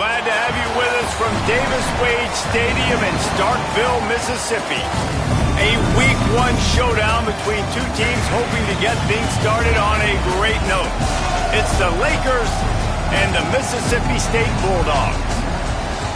Glad to have you with us from Davis Wade Stadium in Starkville, Mississippi. A Week 1 showdown between two teams hoping to get things started on a great note. It's the Lakers and the Mississippi State Bulldogs.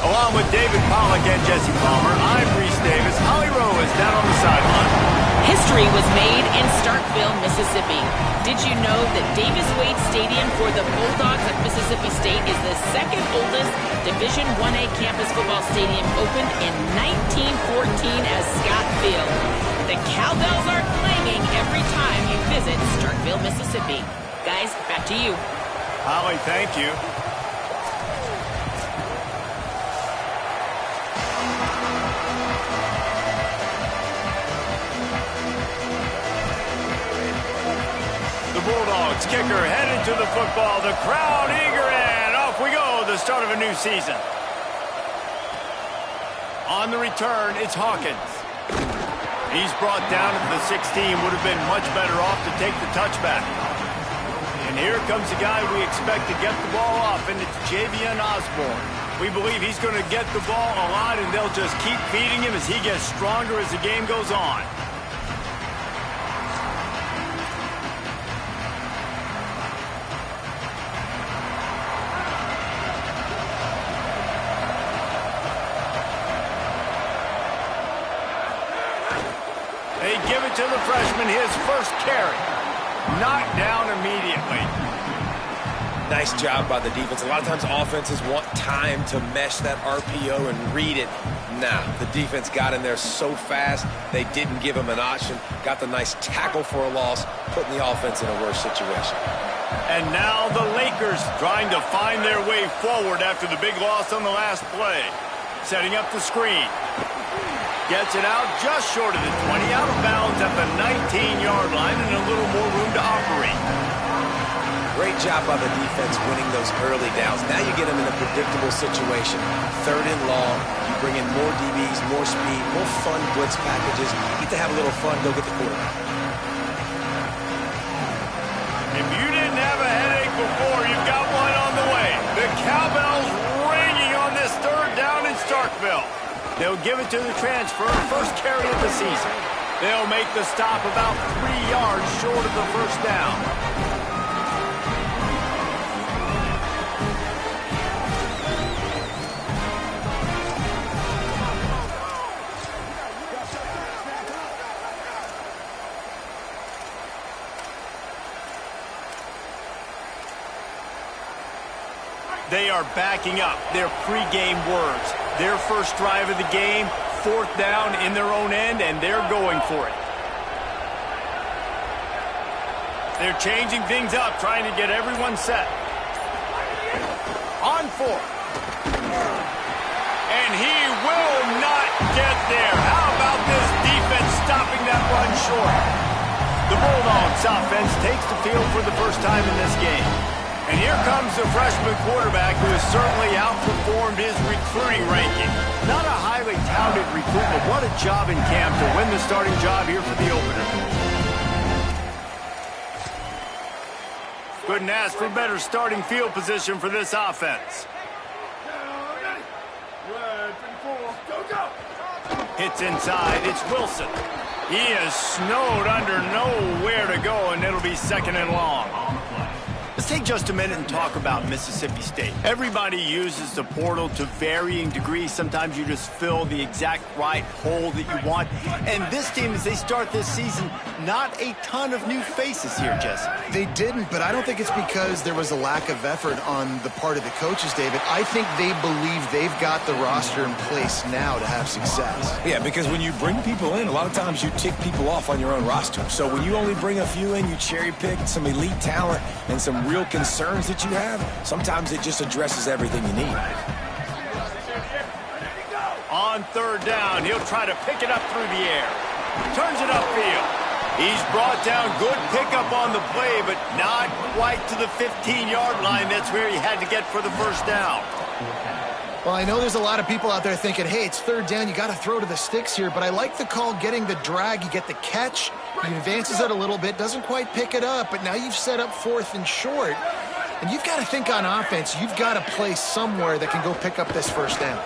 Along with David Pollack and Jesse Palmer, I'm Reese Davis. Holly Rowe is down on the sideline. History was made in Starkville, Mississippi. Did you know that Davis Wade Stadium for the Bulldogs of Mississippi State is the second oldest Division 1A campus football stadium, opened in 1914 as Scott Field? The cowbells are clanging every time you visit Starkville, Mississippi. Guys, back to you. Holly, thank you. Bulldogs kicker headed to the football. The crowd eager, and off we go. The start of a new season. On the return, it's Hawkins. He's brought down at the 16. Would have been much better off to take the touchback. And here comes the guy we expect to get the ball off, and it's Javion Osborne. We believe he's going to get the ball a lot, and they'll just keep feeding him as he gets stronger as the game goes on. They give it to the freshman, his first carry. Knocked down immediately. Nice job by the defense. A lot of times offenses want time to mesh that RPO and read it. Nah, the defense got in there so fast, they didn't give him an option. Got the nice tackle for a loss, putting the offense in a worse situation. And now the Lakers trying to find their way forward after the big loss on the last play. Setting up the screen. Gets it out just short of the 20, out of bounds at the 19-yard line, and a little more room to operate. Great job by the defense winning those early downs. Now you get them in a predictable situation. 3rd and long, you bring in more DBs, more speed, more fun blitz packages. You get to have a little fun, go get the quarterback. If you didn't have a headache before, you've got one on the way. The cowbells ringing on this 3rd down in Starkville. They'll give it to the transfer, first carry of the season. They'll make the stop about 3 yards short of the first down. They are backing up their pregame words. Their first drive of the game, 4th down in their own end, and they're going for it. They're changing things up, trying to get everyone set. On 4th. And he will not get there. How about this defense stopping that run short? The Bulldogs offense takes the field for the first time in this game. And here comes the freshman quarterback who has certainly outperformed his recruiting ranking. Not a highly touted recruit, but what a job in camp to win the starting job here for the opener. Couldn't ask for better starting field position for this offense. Hits inside, it's Wilson. He is snowed under, nowhere to go, and it'll be 2nd and long. Let's take just a minute and talk about Mississippi State. Everybody uses the portal to varying degrees. Sometimes you just fill the exact right hole that you want. And this team, as they start this season, not a ton of new faces here, Jesse. They didn't, but I don't think it's because there was a lack of effort on the part of the coaches, David. I think they believe they've got the roster in place now to have success. Yeah, because when you bring people in, a lot of times you tick people off on your own roster. So when you only bring a few in, you cherry pick some elite talent and some real concerns that you have, sometimes it just addresses everything you need. On 3rd down, he'll try to pick it up through the air. Turns it upfield. He's brought down, good pickup on the play, but not quite to the 15-yard line. That's where he had to get for the first down. Well, I know there's a lot of people out there thinking, hey, it's 3rd down, you got to throw to the sticks here, but I like the call getting the drag. You get the catch, he advances it a little bit, doesn't quite pick it up, but now you've set up 4th and short. And you've got to think on offense, you've got to play somewhere that can go pick up this first down.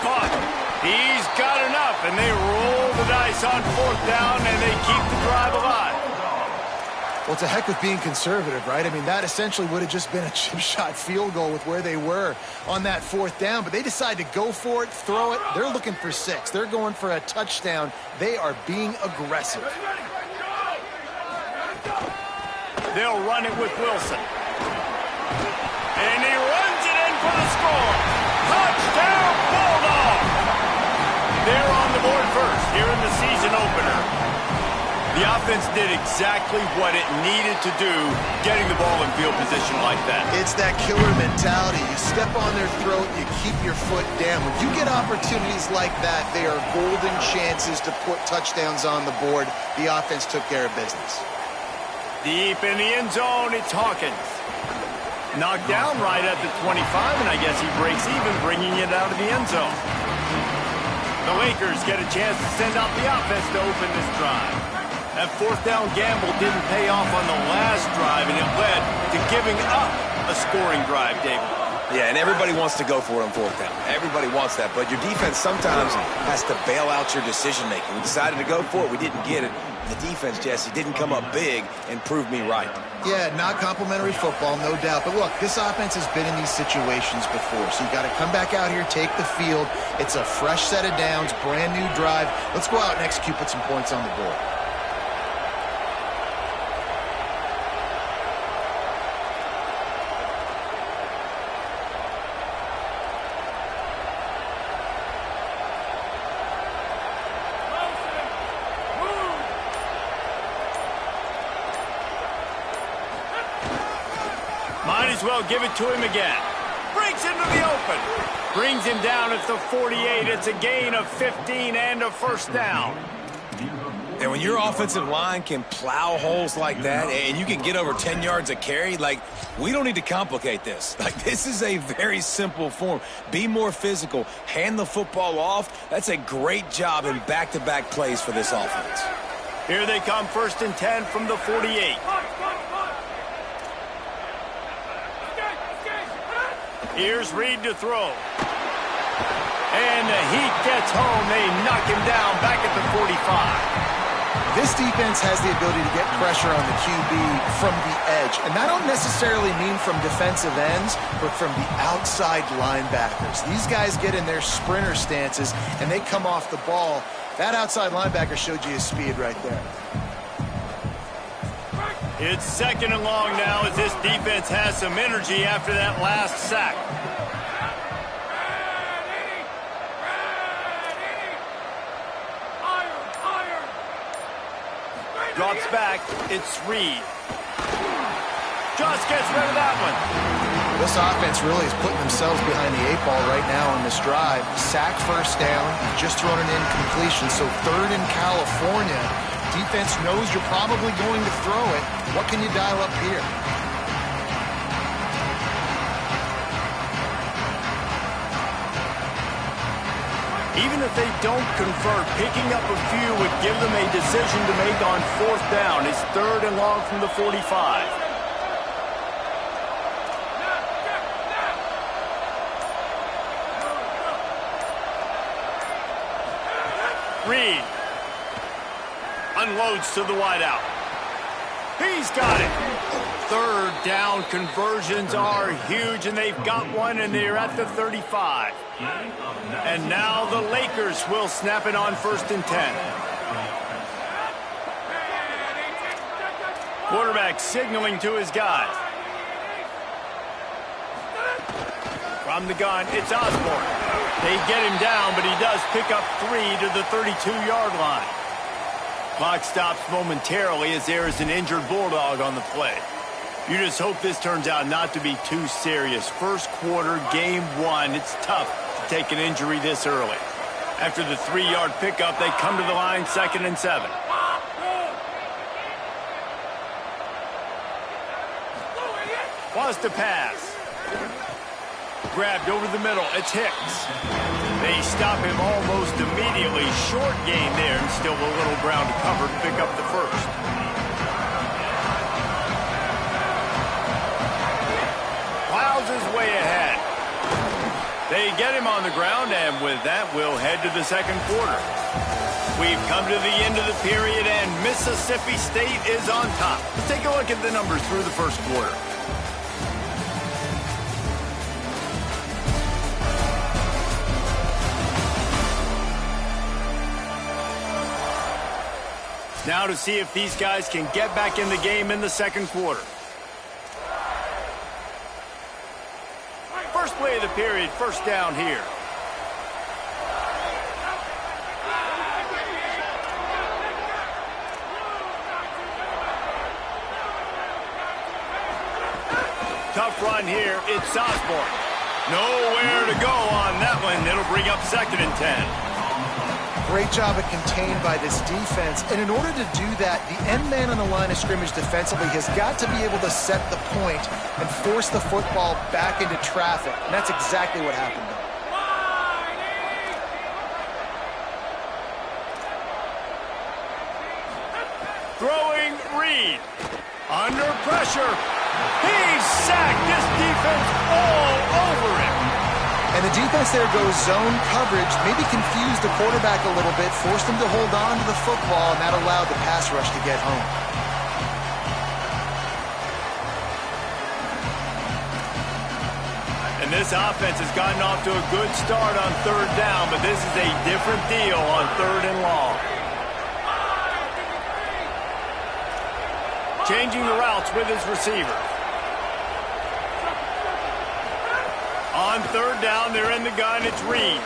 Caught. He's got enough, and they roll the dice on fourth down, and they keep the drive alive. Well, it's a heck of being conservative, right? I mean, that essentially would have just been a chip shot field goal with where they were on that fourth down, but they decide to go for it, throw it. They're looking for 6. They're going for a touchdown. They are being aggressive. They'll run it with Wilson. And he runs it in for the score. Touchdown, Bulldog! They're on the board first here in the season opener. The offense did exactly what it needed to do, getting the ball in field position like that. It's that killer mentality. You step on their throat, you keep your foot down. When you get opportunities like that, they are golden chances to put touchdowns on the board. The offense took care of business. Deep in the end zone, it's Hawkins. Knocked down right at the 25, and I guess he breaks even, bringing it out of the end zone. The Lakers get a chance to send out the offense to open this drive. That fourth down gamble didn't pay off on the last drive, and it led to giving up a scoring drive, David. Yeah, and everybody wants to go for it on fourth down. Everybody wants that, but your defense sometimes has to bail out your decision-making. We decided to go for it. We didn't get it. The defense, Jesse, didn't come up big and prove me right. Yeah, not complimentary football, no doubt. But look, this offense has been in these situations before, so you got to come back out here, take the field. It's a fresh set of downs, brand new drive. Let's go out and execute, put some points on the board. Might as well give it to him again. Breaks into the open. Brings him down at the 48. It's a gain of 15 and a first down. And when your offensive line can plow holes like that and you can get over 10 yards a carry, like, we don't need to complicate this. Like, this is a very simple form. Be more physical. Hand the football off. That's a great job in back-to-back plays for this offense. Here they come, 1st and 10 from the 48. Here's Reed to throw. And the heat gets home. They knock him down back at the 45. This defense has the ability to get pressure on the QB from the edge. And that don't necessarily mean from defensive ends, but from the outside linebackers. These guys get in their sprinter stances, and they come off the ball. That outside linebacker showed you his speed right there. It's 2nd and long now as this defense has some energy after that last sack. Drops back. It's Reed. Just gets rid of that one. This offense really is putting themselves behind the 8 ball right now on this drive. Sack, first down, just thrown an incompletion. So 3rd in California. Defense knows you're probably going to throw it. What can you dial up here? Even if they don't convert, picking up a few would give them a decision to make on 4th down. It's 3rd and long from the 45. Reed unloads to the wideout. He's got it. 3rd down conversions are huge, and they've got one, and they're at the 35. And now the Lakers will snap it on 1st and 10. Quarterback signaling to his guys. From the gun, it's Osborne. They get him down, but he does pick up 3 to the 32-yard line. Clock stops momentarily as there is an injured Bulldog on the play. You just hope this turns out not to be too serious. First quarter, game 1, it's tough to take an injury this early. After the 3-yard pickup, they come to the line, 2nd and 7. Wants to pass. Grabbed over the middle, it's Hicks. They stop him almost immediately. Short gain there, and still a little ground to cover to pick up the first. ploughs his way ahead. They get him on the ground, and with that, we'll head to the second quarter. We've come to the end of the period, and Mississippi State is on top. Let's take a look at the numbers through the first quarter. Now to see if these guys can get back in the game in the second quarter. First play of the period, first down here. Tough run here. It's Osborne. Nowhere to go on that one. It'll bring up 2nd and 10. Great job at contained by this defense. And in order to do that, the end man on the line of scrimmage defensively has got to be able to set the point and force the football back into traffic. And that's exactly what happened there. Throwing Reed. Under pressure. He's sacked. This defense all over him. And the defense there goes zone coverage, maybe confused the quarterback a little bit, forced him to hold on to the football, and that allowed the pass rush to get home. And this offense has gotten off to a good start on 3rd down, but this is a different deal on 3rd and long. Changing the routes with his receiver. On 3rd down, they're in the gun. It's Reed.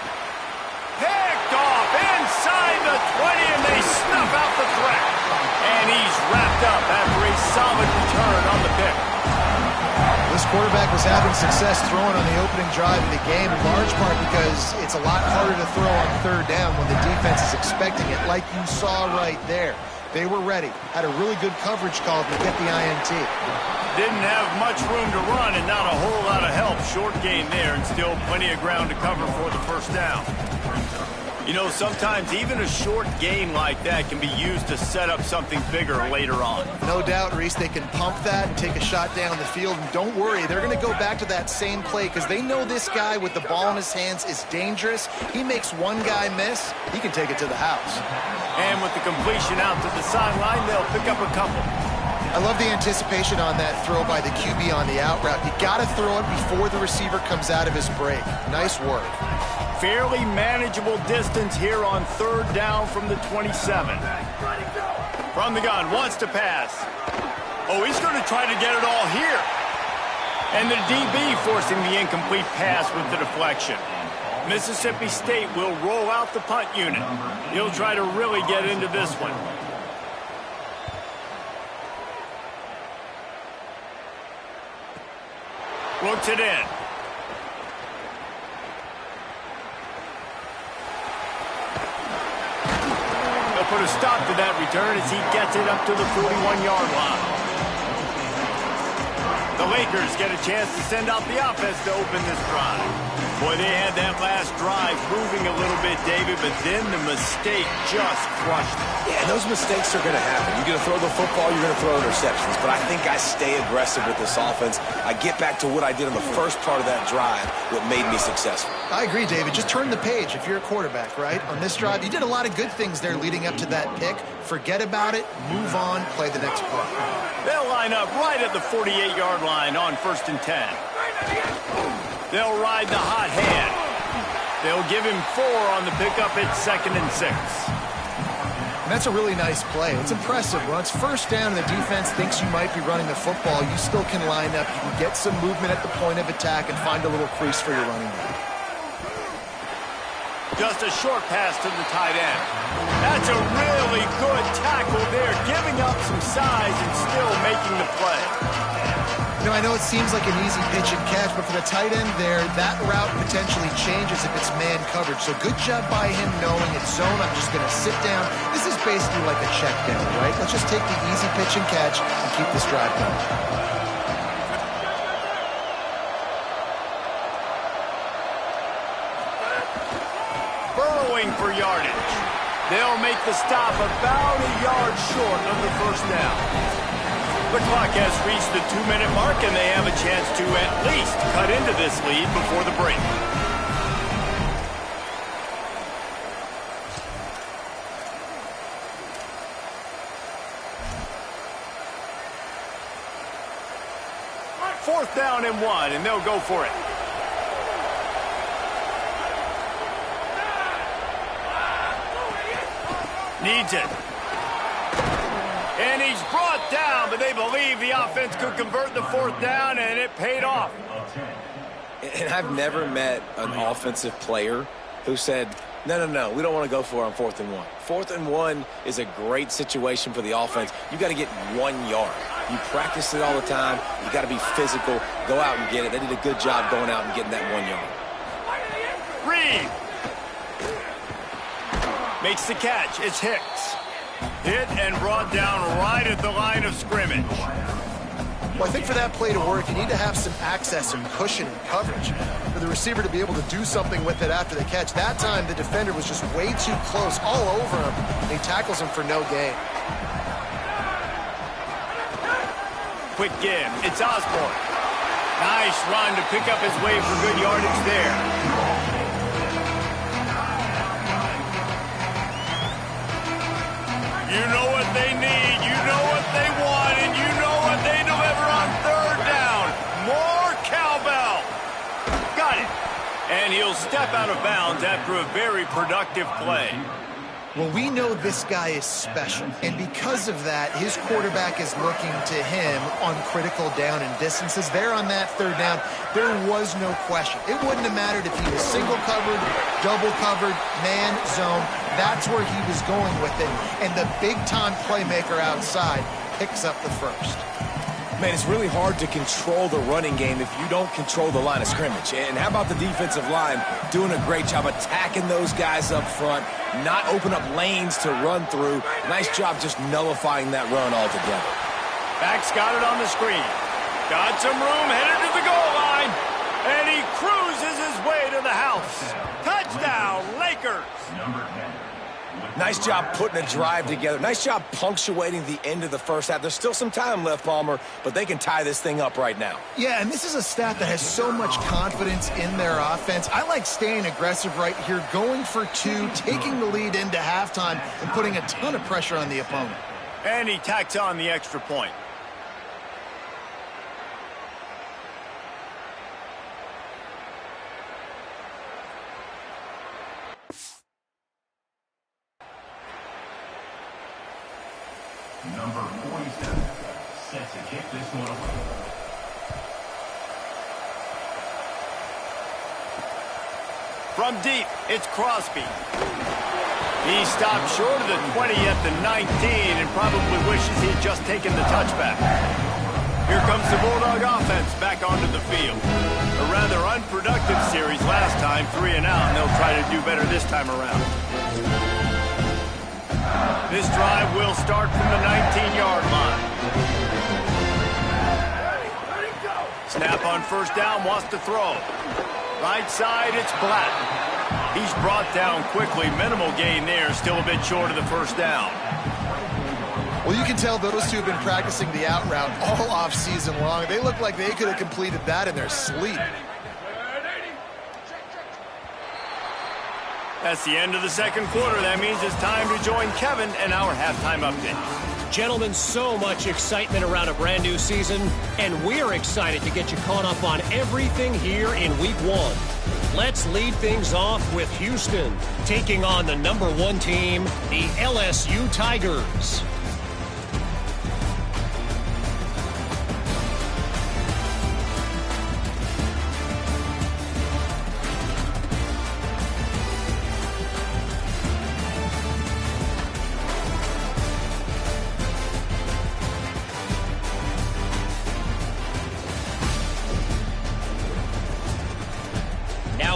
Picked off inside the 20, and they snuff out the threat. And he's wrapped up after a solid return on the pick. This quarterback was having success throwing on the opening drive of the game, in large part because it's a lot harder to throw on 3rd down when the defense is expecting it, like you saw right there. They were ready. Had a really good coverage call to get the INT. Didn't have much room to run and not a whole lot of help. Short gain there and still plenty of ground to cover for the first down. You know, sometimes even a short gain like that can be used to set up something bigger later on. No doubt, Reese, they can pump that and take a shot down the field. And don't worry, they're going to go back to that same play because they know this guy with the ball in his hands is dangerous. He makes one guy miss, he can take it to the house. And with the completion out to the sideline, they'll pick up a couple. I love the anticipation on that throw by the QB on the out route. You got to throw it before the receiver comes out of his break. Nice work. Fairly manageable distance here on 3rd down from the 27. From the gun, wants to pass. Oh, he's going to try to get it all here. And the DB forcing the incomplete pass with the deflection. Mississippi State will roll out the punt unit. He'll try to really get into this one. Looks it in. They'll put a stop to that return as he gets it up to the 41-yard line. The Lakers get a chance to send out the offense to open this drive. Boy, they had that last drive moving a little bit, David, but then the mistake just crushed it. Yeah, those mistakes are going to happen. You're going to throw the football, you're going to throw interceptions. But I think I stay aggressive with this offense. I get back to what I did in the first part of that drive, what made me successful. I agree, David. Just turn the page if you're a quarterback, right? On this drive, you did a lot of good things there leading up to that pick. Forget about it, move on, play the next play. They'll line up right at the 48-yard line on 1st and 10. They'll ride the hot hand. They'll give him 4 on the pickup. It's 2nd and 6. And that's a really nice play. It's impressive. When it's 1st down and the defense thinks you might be running the football, you still can line up. You can get some movement at the point of attack and find a little crease for your running back. Just a short pass to the tight end. That's a really good tackle there, giving up some size and still making the play. You know, I know it seems like an easy pitch and catch, but for the tight end there, that route potentially changes if it's man coverage. So good job by him knowing it's zone. I'm just going to sit down. This is basically like a check down, right? Let's just take the easy pitch and catch and keep this drive going. Burrowing for yardage. They'll make the stop about a yard short of the 1st down. The clock has reached the 2-minute mark, and they have a chance to at least cut into this lead before the break. Fourth down and 1, and they'll go for it. Needs it. And he's brought down, but they believe the offense could convert the fourth down, and it paid off. And I've never met an offensive player who said, no, we don't want to go for it on 4th and 1. 4th and 1 is a great situation for the offense. You got to get 1 yard. You practice it all the time. You got to be physical. Go out and get it. They did a good job going out and getting that 1 yard. Reed makes the catch. It's Hicks. Hit and brought down right at the line of scrimmage. Well, I think for that play to work, you need to have some access and cushion and coverage for the receiver to be able to do something with it after the catch. That time, the defender was just way too close, all over him. He tackles him for no gain. Quick give. It's Osborne. Nice run to pick up his way for good yardage there. You know what they need, you know what they want, and you know what they deliver on 3rd down. More cowbell. Got it. And he'll step out of bounds after a very productive play. Well, we know this guy is special, and because of that, his quarterback is looking to him on critical down and distances. There on that 3rd down, there was no question. It wouldn't have mattered if he was single covered, double covered, man, zone. That's where he was going with it, and the big-time playmaker outside picks up the first. Man, it's really hard to control the running game if you don't control the line of scrimmage. And how about the defensive line doing a great job attacking those guys up front, not open up lanes to run through. Nice job just nullifying that run altogether. Back's got it on the screen. Got some room, headed to the goal line. And he cruises his way to the house. Touchdown, Lakers. Nice job putting a drive together. Nice job punctuating the end of the first half. There's still some time left, Palmer, but they can tie this thing up right now. Yeah, and this is a staff that has so much confidence in their offense. I like staying aggressive right here, going for 2, taking the lead into halftime, and putting a ton of pressure on the opponent. And he tacks on the extra point. Number 47 set to kick this one away. From deep, it's Crosby. He stopped short of the 20 at the 19 and probably wishes he'd just taken the touchback. Here comes the Bulldog offense back onto the field. A rather unproductive series last time, 3 and out, and they'll try to do better this time around. This drive will start from the 19-yard line. Snap on 1st down, wants to throw. Right side, it's Black. He's brought down quickly. Minimal gain there, still a bit short of the 1st down. Well, you can tell those two have been practicing the out route all off season long. They look like they could have completed that in their sleep. That's the end of the 2nd quarter. That means it's time to join Kevin and our halftime update. Gentlemen, so much excitement around a brand new season, and we're excited to get you caught up on everything here in Week 1. Let's lead things off with Houston, taking on the number 1 team, the LSU Tigers.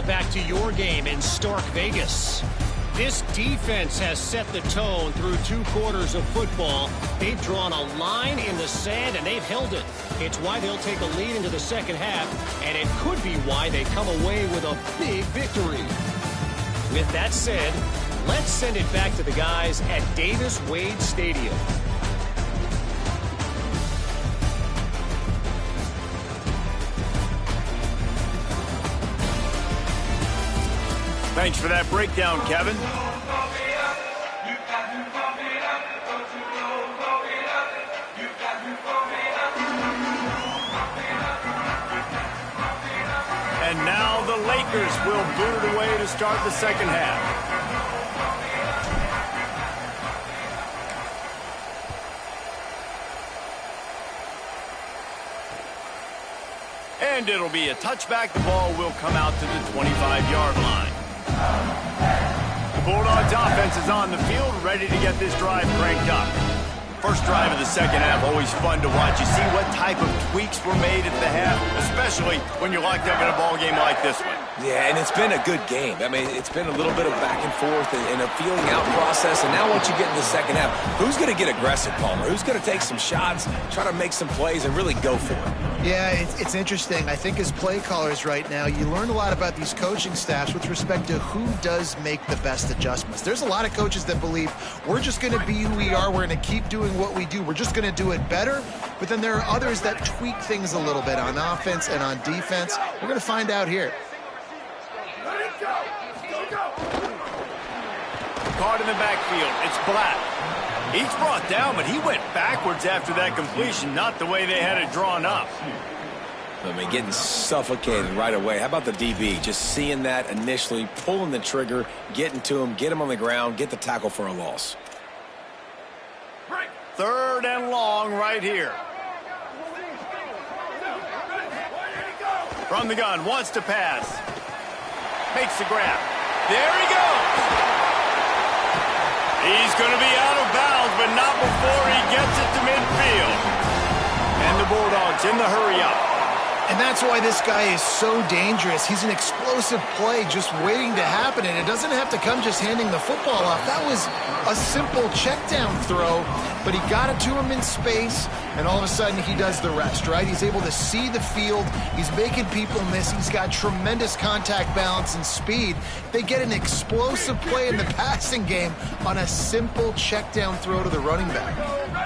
Back to your game in Stark Vegas. This defense has set the tone through 2 quarters of football. They've drawn a line in the sand, and they've held it. It's why they'll take a lead into the 2nd half, and it could be why they come away with a big victory. With that said, let's send it back to the guys at Davis Wade Stadium. Thanks for that breakdown, Kevin. And now the Lakers will boot it away to start the second half. And it'll be a touchback. The ball will come out to the 25-yard line. The Bulldogs offense is on the field, ready to get this drive cranked up. First drive of the second half, always fun to watch. You see what type of tweaks were made at the half, especially when you're locked up in a ball game like this one. Yeah, and it's been a good game. I mean, it's been a little bit of back and forth and a feeling out process. And now once you get in the second half, who's going to get aggressive, Palmer? Who's going to take some shots, try to make some plays, and really go for it? Yeah, it's interesting. I think as play callers right now, you learn a lot about these coaching staffs with respect to who does make the best adjustments. There's a lot of coaches that believe we're just going to be who we are. We're going to keep doing what we do. We're just going to do it better. But then there are others that tweak things a little bit on offense and on defense. We're going to find out here. Caught in the backfield. It's Black. He's brought down, but he went backwards after that completion, not the way they had it drawn up. I mean, getting suffocated right away. How about the DB? Just seeing that initially, pulling the trigger, getting to him, get him on the ground, get the tackle for a loss. Third and long right here. From the gun, wants to pass. Makes the grab. There he goes. He's going to be out of bounds, but not before he gets it to midfield. And the Bulldogs in the hurry-up. And that's why this guy is so dangerous. He's an explosive play just waiting to happen, and it doesn't have to come just handing the football off. That was a simple check-down throw, but he got it to him in space, and all of a sudden he does the rest, right? He's able to see the field. He's making people miss. He's got tremendous contact balance and speed. They get an explosive play in the passing game on a simple check-down throw to the running back.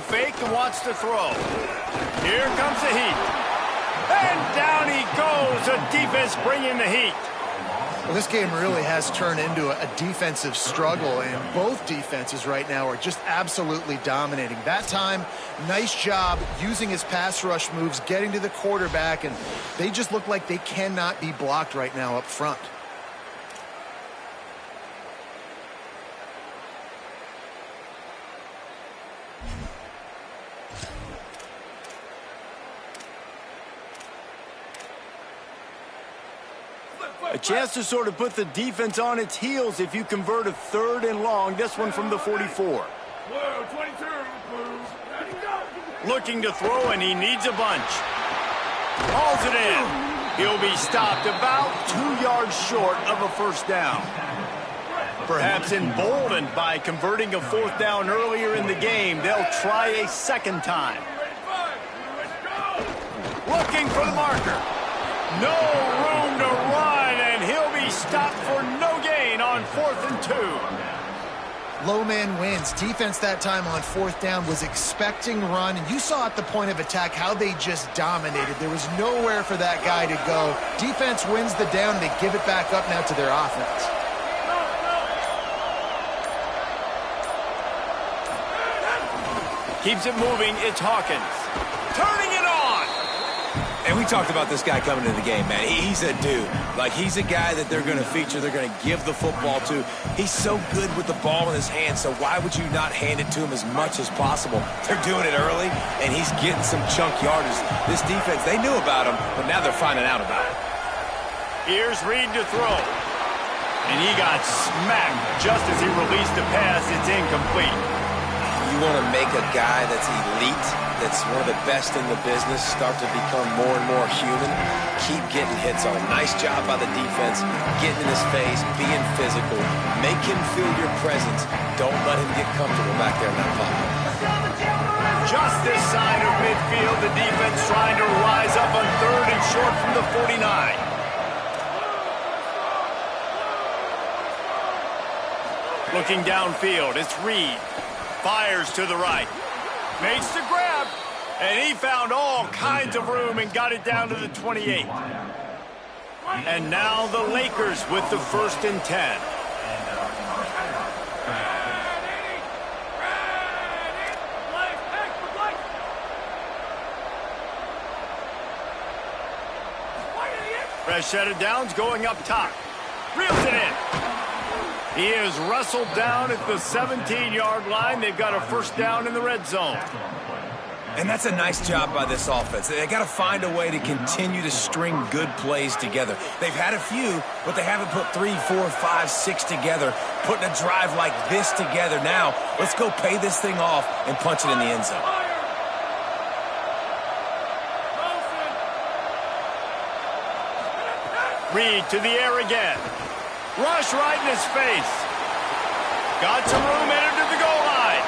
Fake and wants to throw. Here comes the heat. And down he goes. The defense bringing the heat. Well, this game really has turned into a defensive struggle, and both defenses right now are just absolutely dominating. That time, nice job using his pass rush moves, getting to the quarterback, and they just look like they cannot be blocked right now up front. A chance to sort of put the defense on its heels if you convert a third and long. This one from the 44. Looking to throw, and he needs a bunch. Hauls it in. He'll be stopped about 2 yards short of a first down. Perhaps emboldened by converting a fourth down earlier in the game, they'll try a second time. Looking for the marker. No room to run, and he'll be stopped for no gain on 4th and 2. Low man wins. Defense that time on fourth down was expecting run, and you saw at the point of attack how they just dominated. There was nowhere for that guy to go. Defense wins the down. They give it back up now to their offense. Keeps it moving. It's Hawkins. Turning it on. And we talked about this guy coming into the game, man. He's a dude. Like, he's a guy that they're going to feature, they're going to give the football to. He's so good with the ball in his hand, so why would you not hand it to him as much as possible? They're doing it early, and he's getting some chunk yardage. This defense, they knew about him, but now they're finding out about it. Here's Reed to throw. And he got smacked just as he released the pass. It's incomplete. You want to make a guy that's elite, that's one of the best in the business, start to become more and more human, keep getting hits on. Nice job by the defense, getting in his face, being physical, make him feel your presence. Don't let him get comfortable back there in that pocket. Just this side of midfield, the defense trying to rise up on 3rd and short from the 49. Looking downfield, it's Reed. Fires to the right. Makes the grab. And he found all kinds of room and got it down to the 28. And now the Lakers with the 1st and 10. Fresh set of downs going up top. Reels it in. He is wrestled down at the 17-yard line. They've got a 1st down in the red zone. And that's a nice job by this offense. They got to find a way to continue to string good plays together. They've had a few, but they haven't put 3, 4, 5, 6 together, putting a drive like this together. Now, let's go pay this thing off and punch it in the end zone. Reed to the air again. Rush right in his face. Got some room, entered to the goal line.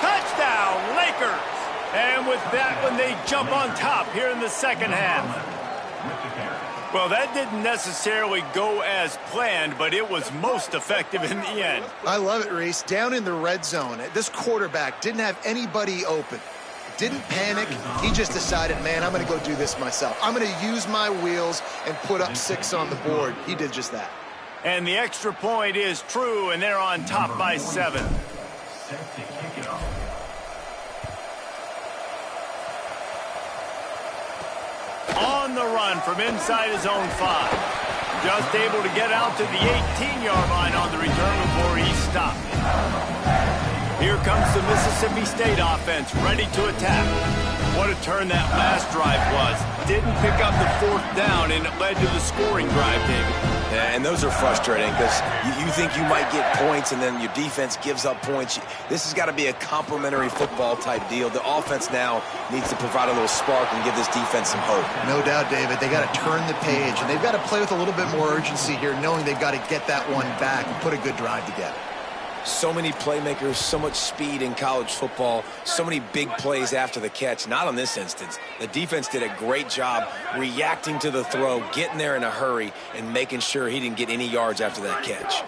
Touchdown, Lakers. And with that one, they jump on top here in the 2nd half. Well, that didn't necessarily go as planned, but it was most effective in the end. I love it, Reese. Down in the red zone, this quarterback didn't have anybody open. Didn't panic. He just decided, man, I'm going to go do this myself. I'm going to use my wheels and put up 6 on the board. He did just that. And the extra point is true, and they're on top by 7. On the run from inside his own 5. Just able to get out to the 18-yard line on the return before he stopped. Here comes the Mississippi State offense, ready to attack. What a turn that last drive was. Didn't pick up the 4th down, and it led to the scoring drive, David. Yeah, and those are frustrating because you think you might get points, and then your defense gives up points. This has got to be a complementary football type deal. The offense now needs to provide a little spark and give this defense some hope. No doubt, David. They got to turn the page, and they've got to play with a little bit more urgency here, knowing they've got to get that one back and put a good drive together. So many playmakers, so much speed in college football, so many big plays after the catch. Not on this instance. The defense did a great job reacting to the throw, getting there in a hurry, and making sure he didn't get any yards after that catch.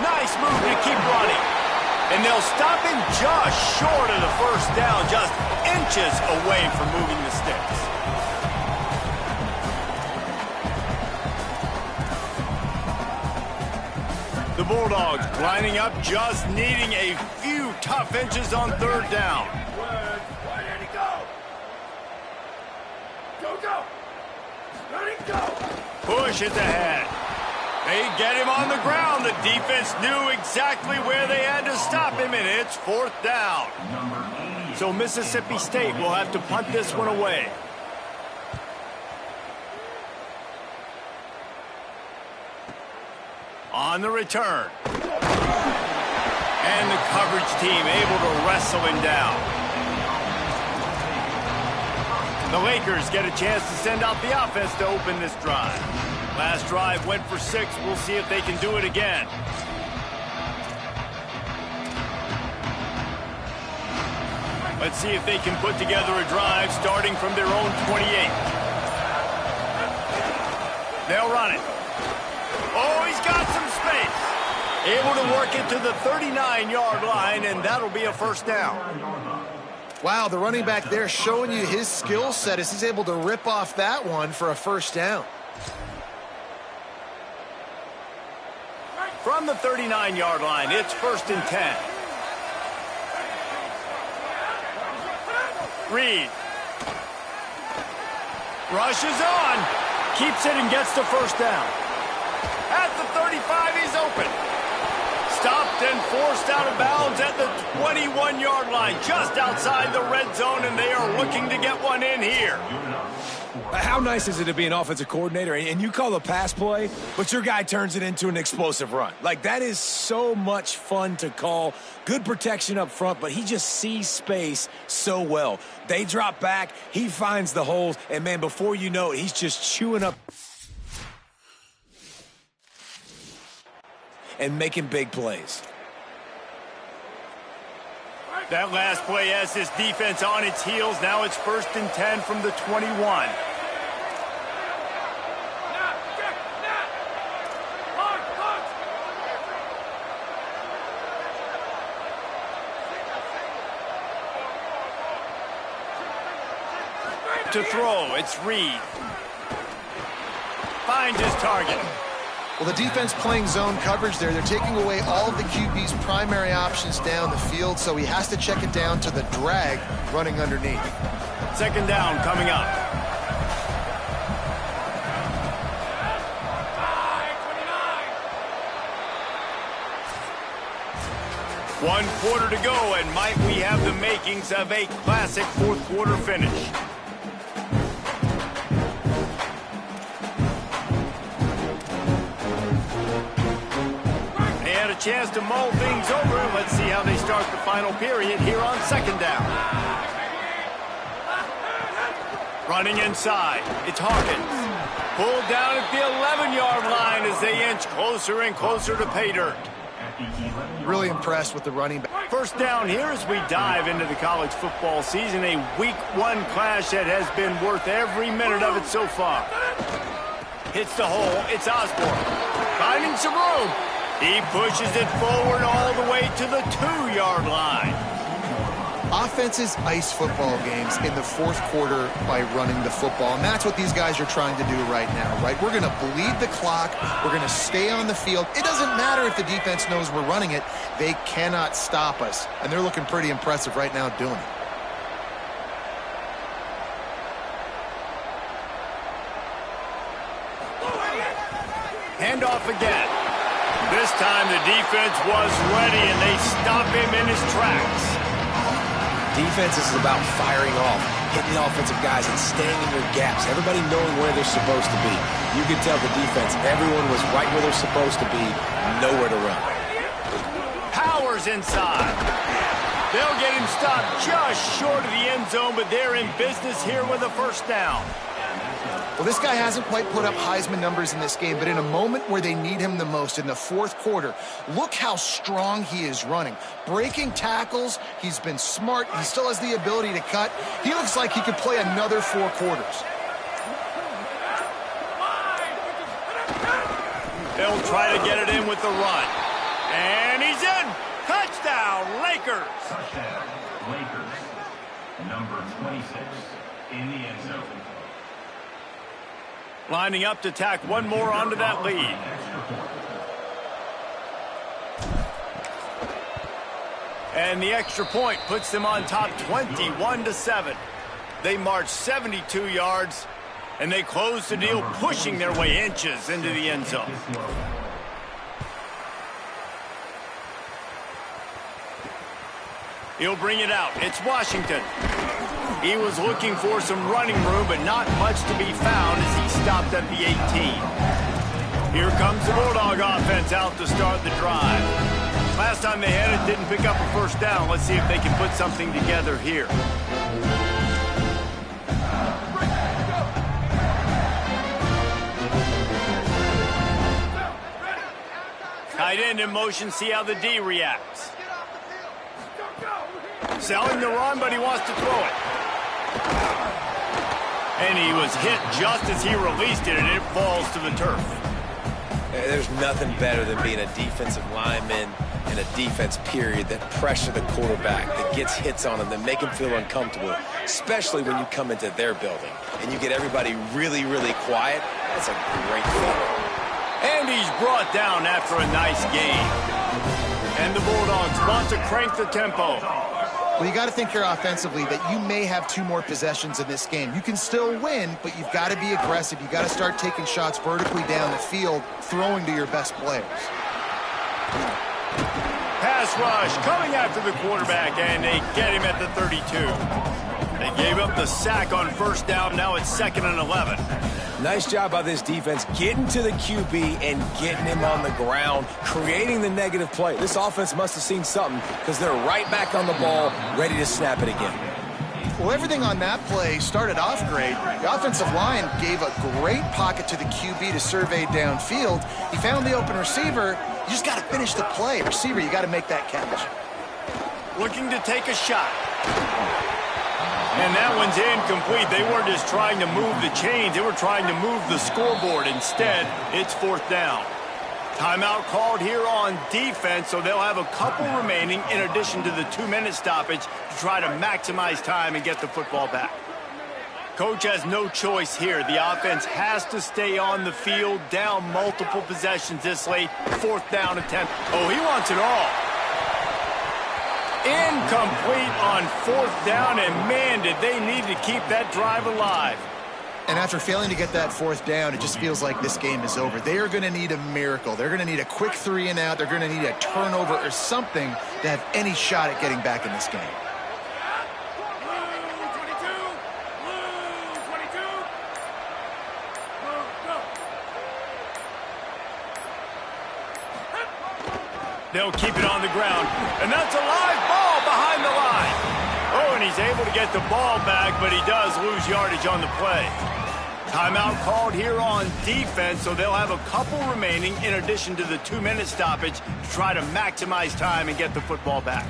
Nice move to keep running. And they'll stop him just short of the 1st down, just inches away from moving the sticks. The Bulldogs lining up, just needing a few tough inches on 3rd down. Where did he go? Go! Let him go! Push is ahead. They get him on the ground. The defense knew exactly where they had to stop him, and it's 4th down. So Mississippi State will have to punt this one away. On the return. And the coverage team able to wrestle him down. The Lakers get a chance to send out the offense to open this drive. Last drive went for 6. We'll see if they can do it again. Let's see if they can put together a drive starting from their own 28. They'll run it. Oh, he's got some space. Able to work it to the 39-yard line, and that'll be a 1st down. Wow, the running back there showing you his skill set as he's able to rip off that one for a 1st down. From the 39-yard line, it's 1st and 10. Reed. Rushes on. Keeps it and gets the 1st down. At the 35, he's open. Stopped and forced out of bounds at the 21-yard line, just outside the red zone, and they are looking to get one in here. How nice is it to be an offensive coordinator and you call a pass play, but your guy turns it into an explosive run? Like, that is so much fun to call. Good protection up front, but he just sees space so well. They drop back, he finds the holes, and, man, before you know it, he's just chewing up and making big plays. That last play has this defense on its heels. Now it's 1st and 10 from the 21. to throw. It's Reed. Finds his target. Well, the defense playing zone coverage there. They're taking away all of the QB's primary options down the field, so he has to check it down to the drag running underneath. Second down coming up. One quarter to go, and might we have the makings of a classic fourth quarter finish. They had a chance to mull things over. Let's see how they start the final period here on second down. Running inside, it's Hawkins. Pulled down at the 11-yard line as they inch closer and closer to pay dirt. Really impressed with the running back. First down here as we dive into the college football season. A week one clash that has been worth every minute of it so far. Hits the hole. It's Osborne. Finding some room. He pushes it forward all the way to the 2-yard line. Offenses ice football games in the fourth quarter by running the football, and that's what these guys are trying to do right now, right? We're going to bleed the clock. We're going to stay on the field. It doesn't matter if the defense knows we're running it. They cannot stop us, and they're looking pretty impressive right now doing it. Handoff again. This time the defense was ready, and they stop him in his tracks. Defense is about firing off, hitting the offensive guys and staying in your gaps. Everybody knowing where they're supposed to be. You can tell the defense, everyone was right where they're supposed to be, nowhere to run. Powers inside. They'll get him stopped just short of the end zone, but they're in business here with a first down. Well, this guy hasn't quite put up Heisman numbers in this game, but in a moment where they need him the most, in the fourth quarter, look how strong he is running. Breaking tackles, he's been smart, he still has the ability to cut. He looks like he could play another 4 quarters. They'll try to get it in with the run. And he's in! Touchdown, Lakers! Touchdown, Lakers. Number 26 in the end zone. Lining up to tack one more onto that lead. And the extra point puts them on top 21-7. They march 72 yards, and they close the deal, pushing their way inches into the end zone. He'll bring it out. It's Washington. He was looking for some running room, but not much to be found as he stopped at the 18. Here comes the Bulldog offense out to start the drive. Last time they had it, didn't pick up a first down. Let's see if they can put something together here. Tight end in motion, see how the D reacts. Selling the run, but he wants to throw it. And he was hit just as he released it, and it falls to the turf. There's nothing better than being a defensive lineman in a defense period that pressure the quarterback, that gets hits on him, that make him feel uncomfortable, especially when you come into their building and you get everybody really, really quiet. That's a great feeling. And he's brought down after a nice game. And the Bulldogs want to crank the tempo. Well, you got to think here offensively that you may have 2 more possessions in this game. You can still win, but you've got to be aggressive. You've got to start taking shots vertically down the field, throwing to your best players. Pass rush coming after the quarterback, and they get him at the 32. They gave up the sack on first down. Now it's 2nd and 11. Nice job by this defense getting to the QB and getting him on the ground, creating the negative play. This offense must have seen something because they're right back on the ball, ready to snap it again. Well, everything on that play started off great. The offensive line gave a great pocket to the QB to survey downfield. He found the open receiver. You just got to finish the play. Receiver, you got to make that catch. Looking to take a shot. And that one's incomplete. They weren't just trying to move the chains. They were trying to move the scoreboard. Instead, it's 4th down. Timeout called here on defense, so they'll have a couple remaining in addition to the 2-minute stoppage to try to maximize time and get the football back. Coach has no choice here. The offense has to stay on the field, down multiple possessions this late. 4th down attempt. Oh, he wants it all. Incomplete on 4th down, and man, did they need to keep that drive alive. And after failing to get that 4th down, it just feels like this game is over. They are going to need a miracle. They're going to need a quick 3 and out. They're going to need a turnover or something to have any shot at getting back in this game. They'll keep it on the ground, and that's a live ball behind the line. Oh, and he's able to get the ball back, but he does lose yardage on the play. Timeout called here on defense, so they'll have a couple remaining in addition to the 2-minute stoppage to try to maximize time and get the football back.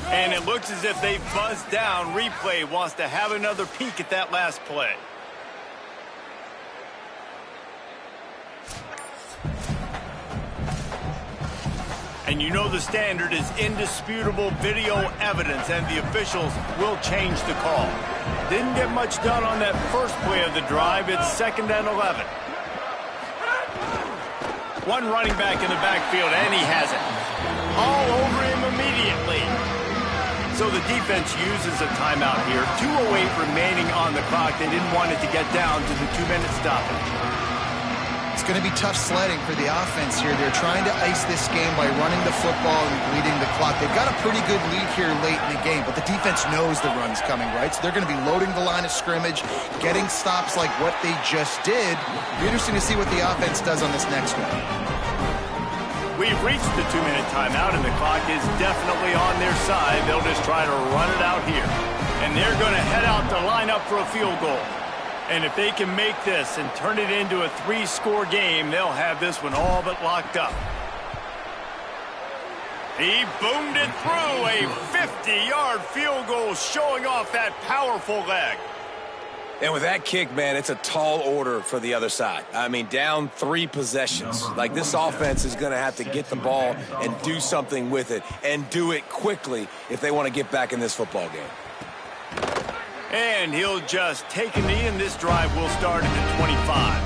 And it looks as if they buzzed down. Replay wants to have another peek at that last play. And you know the standard is indisputable video evidence, and the officials will change the call. Didn't get much done on that first play of the drive. It's 2nd and 11. One running back in the backfield, and he has it. All over him immediately. So the defense uses a timeout here. 2:08 remaining on the clock. They didn't want it to get down to the 2-minute stoppage. It's going to be tough sledding for the offense here. They're trying to ice this game by running the football and bleeding the clock. They've got a pretty good lead here late in the game, but the defense knows the run's coming, right? So they're going to be loading the line of scrimmage, getting stops like what they just did. It'll be interesting to see what the offense does on this next one. We've reached the 2-minute timeout, and the clock is definitely on their side. They'll just try to run it out here. And they're going to head out to line up for a field goal. And if they can make this and turn it into a 3-score game, they'll have this one all but locked up. He boomed it through, a 50-yard field goal, showing off that powerful leg. And with that kick, man, it's a tall order for the other side. I mean, down 3 possessions. Like, this offense is going to have to get the ball and do something with it, and do it quickly if they want to get back in this football game. And he'll just take a knee, and this drive will start at the 25.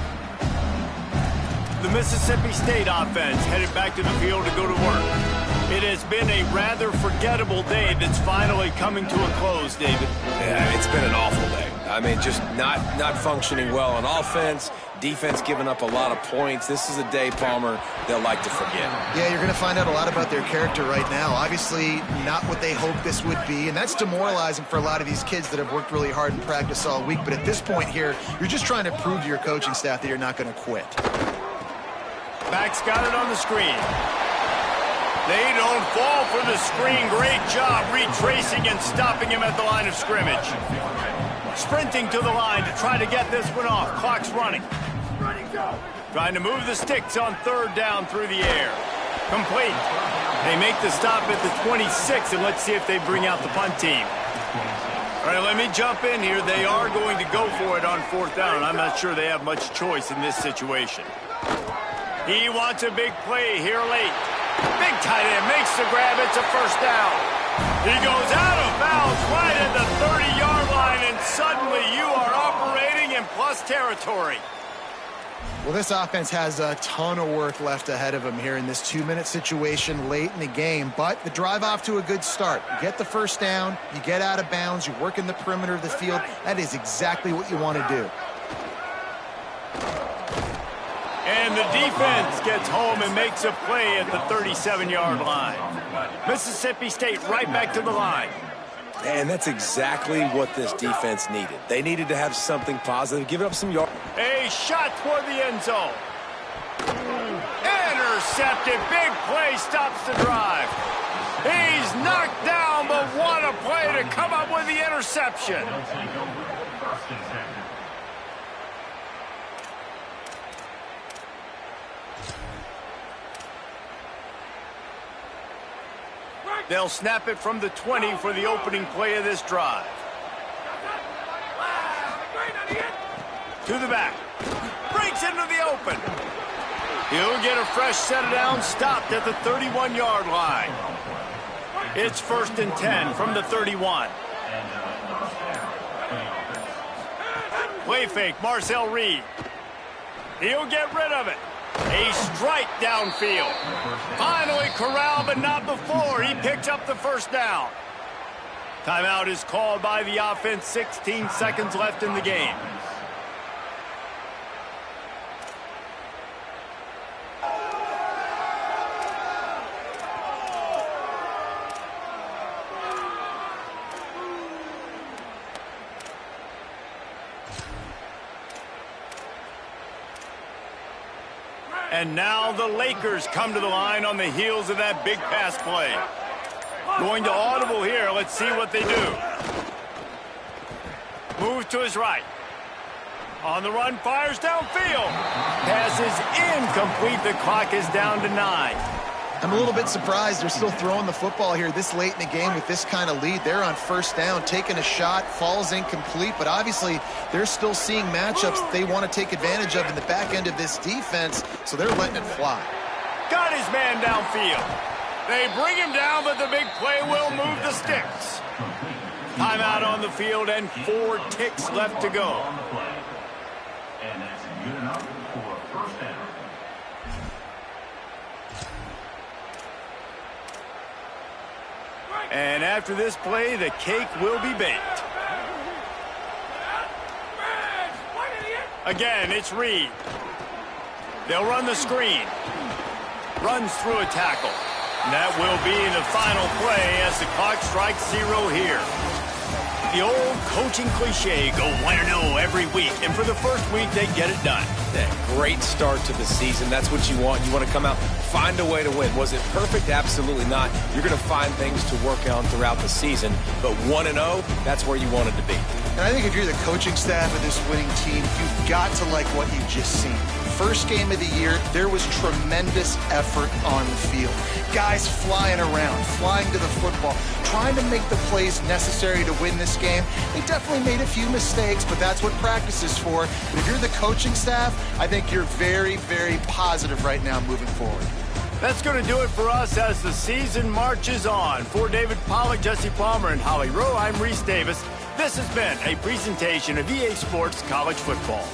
The Mississippi State offense headed back to the field to go to work. It has been a rather forgettable day that's finally coming to a close, David. Yeah, it's been an awful day. I mean, just not functioning well on offense. Defense giving up a lot of points. This is a day, Palmer, they'll like to forget. Yeah, you're going to find out a lot about their character right now. Obviously, not what they hoped this would be, and that's demoralizing for a lot of these kids that have worked really hard in practice all week. But at this point here, you're just trying to prove to your coaching staff that you're not going to quit. Back's got it on the screen. They don't fall for the screen. Great job retracing and stopping him at the line of scrimmage. Sprinting to the line to try to get this one off. Clock's running. Trying to move the sticks on 3rd down through the air. Complete. They make the stop at the 26, and let's see if they bring out the punt team. All right, let me jump in here. They are going to go for it on 4th down. I'm not sure they have much choice in this situation. He wants a big play here late. Big tight end makes the grab. It's a 1st down. He goes out of bounds right at the 30-yard line, and suddenly you are operating in plus territory. Well, this offense has a ton of work left ahead of them here in this 2-minute situation late in the game, but the drive off to a good start. You get the 1st down, you get out of bounds, you work in the perimeter of the field. That is exactly what you want to do. And the defense gets home and makes a play at the 37-yard line. Mississippi State right back to the line. And that's exactly what this defense needed. They needed to have something positive, give it up some yards. A shot toward the end zone. Intercepted. Big play stops the drive. He's knocked down, but what a play to come up with the interception. They'll snap it from the 20 for the opening play of this drive. To the back. Breaks into the open. He'll get a fresh set down, stopped at the 31-yard line. It's 1st and 10 from the 31. Play fake, Marcel Reed. He'll get rid of it. A strike downfield. Finally corralled, but not before. He picks up the first down. Timeout is called by the offense. 16 seconds left in the game. And now the Lakers come to the line on the heels of that big pass play. Going to audible here. Let's see what they do. Moves to his right. On the run, fires downfield. Pass is incomplete. The clock is down to 9. I'm a little bit surprised they're still throwing the football here this late in the game with this kind of lead. They're on first down, taking a shot, falls incomplete, but obviously they're still seeing matchups that they want to take advantage of in the back end of this defense, so they're letting it fly. Got his man downfield. They bring him down, but the big play will move the sticks. Timeout on the field and 4 ticks left to go. And that's good enough for a first down. And after this play, the cake will be baked. Again, it's Reed. They'll run the screen. Runs through a tackle. And that will be the final play as the clock strikes 0 here. The old coaching cliche, go 1-0 every week. And for the first week, they get it done. Yeah, great start to the season. That's what you want. You want to come out, find a way to win. Was it perfect? Absolutely not. You're going to find things to work on throughout the season. But 1-0, that's where you wanted to be. And I think if you're the coaching staff of this winning team, you've got to like what you've just seen. First game of the year, there was tremendous effort on the field. Guys flying around, flying to the football, trying to make the plays necessary to win this game. They definitely made a few mistakes, but that's what practice is for. And if you're the coaching staff, I think you're very, very positive right now moving forward. That's going to do it for us as the season marches on. For David Pollack, Jesse Palmer, and Holly Rowe, I'm Reese Davis. This has been a presentation of EA Sports College Football.